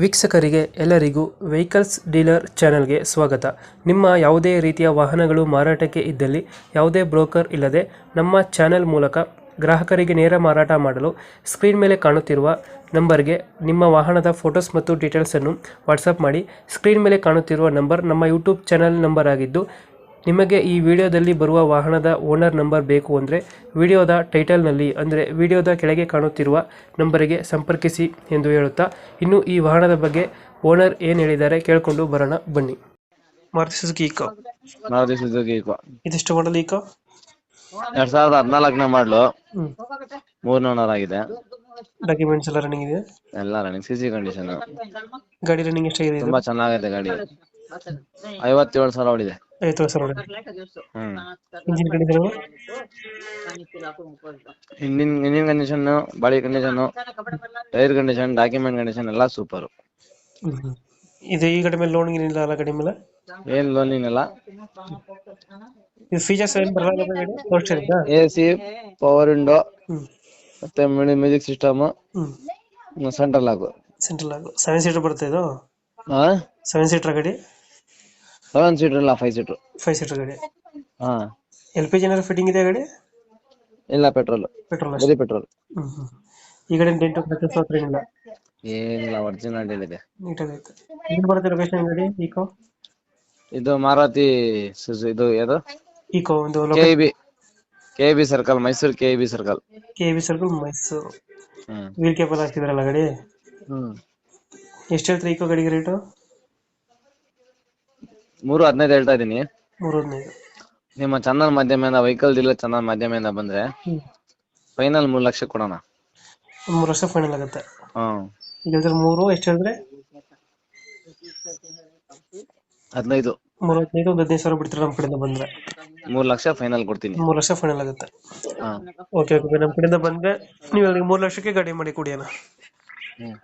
ವೀಕ್ಷಕರಿಗೆ ಎಲ್ಲರಿಗೂ vehicles dealer ಚಾನೆಲ್ಗೆ ಸ್ವಾಗತ. ನಿಮ್ಮ ಯಾವುದೇ ರೀತಿಯ ವಾಹನಗಳು ಮಾರಾಟಕ್ಕೆ ಇದ್ದಲ್ಲಿ ಯಾವುದೇ ಬ್ರೋಕರ್ ಇಲ್ಲದೆ ನಮ್ಮ ಚಾನೆಲ್ ಮೂಲಕ ಗ್ರಾಹಕರಿಗೆ ನೇರ ಮಾರಾಟ ಮಾಡಲು ಸ್ಕ್ರೀನ್ ಮೇಲೆ ಕಾಣುತ್ತಿರುವ ನಂಬರ್ಗೆ ನಿಮ್ಮ ವಾಹನದ ಫೋಟೋಸ್ ಮತ್ತು ಡೀಟೇಲ್ಸನ್ನು ವಾಟ್ಸಪ್ ಮಾಡಿ. ಸ್ಕ್ರೀನ್ ಮೇಲೆ ಕಾಣುತ್ತಿರುವ ನಂಬರ್ ನಮ್ಮ ಯೂಟ್ಯೂಬ್ ಚಾನೆಲ್ ನಂಬರ್ ಆಗಿದ್ದು, ನಿಮಗೆ ಈ ವಿಡಿಯೋದಲ್ಲಿ ಬರುವ ವಾಹನದ ಓನರ್ ನಂಬರ್ ಬೇಕು ಅಂದರೆ ವಿಡಿಯೋದ ಟೈಟಲ್ನಲ್ಲಿ ಅಂದರೆ ವಿಡಿಯೋದ ಕೆಳಗೆ ಕಾಣುತ್ತಿರುವ ನಂಬರಿಗೆ ಸಂಪರ್ಕಿಸಿ ಎಂದು ಹೇಳುತ್ತಾ, ಇನ್ನು ಈ ವಾಹನದ ಬಗ್ಗೆ ಓನರ್ ಏನು ಹೇಳಿದ್ದಾರೆ ಕೇಳಿಕೊಂಡು ಬರೋಣ ಬನ್ನಿ. Maruti Suzuki Eeco Maruti Suzuki Eeco ಇದೆಷ್ಟು ಮಾಡಲ್ ಈಕೋ? 2014ನೇ ಮಾಡ್ಲು, ಹ್ಮ್ 3 ಓನರ್ ಆಗಿದೆ. ಡಾಕ್ಯುಮೆಂಟ್ಸ್ ಎಲ್ಲ ರನ್ನಿಂಗ್ ಇದೆ? ಎಲ್ಲ ರನ್ನಿಂಗ್, ಸಿಸಿ ಕಂಡೀಷನ್. ಗಾಡಿ ರನ್ನಿಂಗ್ ಎಷ್ಟಾಗಿದೆ ಇದು? ತುಂಬಾ ಚೆನ್ನಾಗೈತೆ ಗಾಡಿ. 57,000 ಓಡಿದೆ. 50,000. Hmm engine condition? Engine condition, body condition, tyre condition, document condition ಎಲ್ಲ ಸೂಪರ್. ಇದು ಈ ಗಾಡಿ ಮೇಲೆ ಲೋನ್ ಏನಿಲ್ಲ ಅಲ್ಲ? ಗಾಡಿ ಮೇಲೆ ಏನ್ ಲೋನ್ ಏನಿಲ್ಲ. ಇದು ಫೀಚರ್ಸ್ ಏನು ಬರಲ್ಲ ಗಾಡಿ? ಫಸ್ಟ್ ಇರುತ್ತಾ? AC, ಪವರ್ ವಿಂಡೋ, ಹ್ಮ್ ಮತ್ತೆ ಮ್ಯೂಸಿಕ್ ಸಿಸ್ಟಮ್, ಹ್ಮ್ ಸೆಂಟ್ರಲ್ ಲಾಕ್. ಸೆಂಟ್ರಲ್ ಆಗ 7 ಸೀಟರ್ ಬರುತ್ತೆ ಇದು? ಹಾ 7 ಸೀಟರ್ ಗಾಡಿ? 7 ಸೀಟರ್ ಇಲ್ಲ, 5 ಸೀಟರ್. 5 ಸೀಟರ್ ಗಾಡಿ. ಹಾ LPG ಏನಾದ್ರು ಫಿಟ್ಟಿಂಗ್ ಇದೆ ಗಾಡಿ? ಇಲ್ಲ, ಪೆಟ್ರೋಲ್, ಪೆಟ್ರೋಲ್ ಬರೀ ಅಷ್ಟೇ? ಪೆಟ್ರೋಲ್. ಈ ಗಾಡಿ ಡೆಂಟು ಕ್ರಚಸ್ ಹತ್ರ ಏನಿಲ್ಲ? ಏನಿಲ್ಲ, ಒರಿಜಿನಲ್ ಇದೆ. ನೀಟಾಗೈತೆ. ಏನು ಬರುತ್ತೆ ಲೊಕೇಶನ್ ಗಾಡಿ ಈಕೋ? ಇದು ಮಾರುತಿ ಇದು ಯಾವುದು, ಈಕೋ ಒಂದು KEB circle, Mysuru KEB circle. KEB circle, Mysuru. Hmm wheel cable ಹಾಕ್ತಿದ್ರಲ್ಲ ಗಾಡಿ? ಹ್ಮ್ ಎಷ್ಟು ಹೇಳ್ತೀರಿ ಈಕೋ ಗಾಡಿಗೆ ರೇಟು? 315 ಹೇಳ್ತಾ ಇದೀನಿ. 315. ನಿಮ್ಮ ಚಾನಲ್ ಮಾಧ್ಯಮದಿಂದ, ವೆಹಿಕಲ್ ಡೀಲರ್ ಚಾನಲ್ ಮಾಧ್ಯಮದಿಂದ ಬಂದ್ರೆ ಫೈನಲ್ 3 ಲಕ್ಷ ಕೊಡೋಣ. 3 ವರ್ಷ ಫೈನಲ್ ಆಗುತ್ತೆ? ಹ್ಮ್ ಈಗ ಹೇಳಿದ್ರೆ 3 ಎಷ್ಟು ಹೇಳಿದ್ರೆ? 15. 315, ಒಂದು 15,000 ಬಿಡ್ತೀರಾ ನಮ್ಮ ಕಡೆಯಿಂದ ಬಂದ್ರೆ? 3 ಲಕ್ಷ ಫೈನಲ್ ಕೊಡ್ತೀನಿ. 3 ಲಕ್ಷ ಫೈನಲ್ ಆಗುತ್ತೆ. ಹಾ ಓಕೆ ಓಕೆ, ನಮ್ಮ ಕಡೆಯಿಂದ ಬಂದ್ರೆ ನೀವು 3 ಲಕ್ಷಕ್ಕೆ ಗಾಡಿ ಮಾಡಿ ಕೊಡಿ ಅಣ್ಣ. ಹ್ಮ್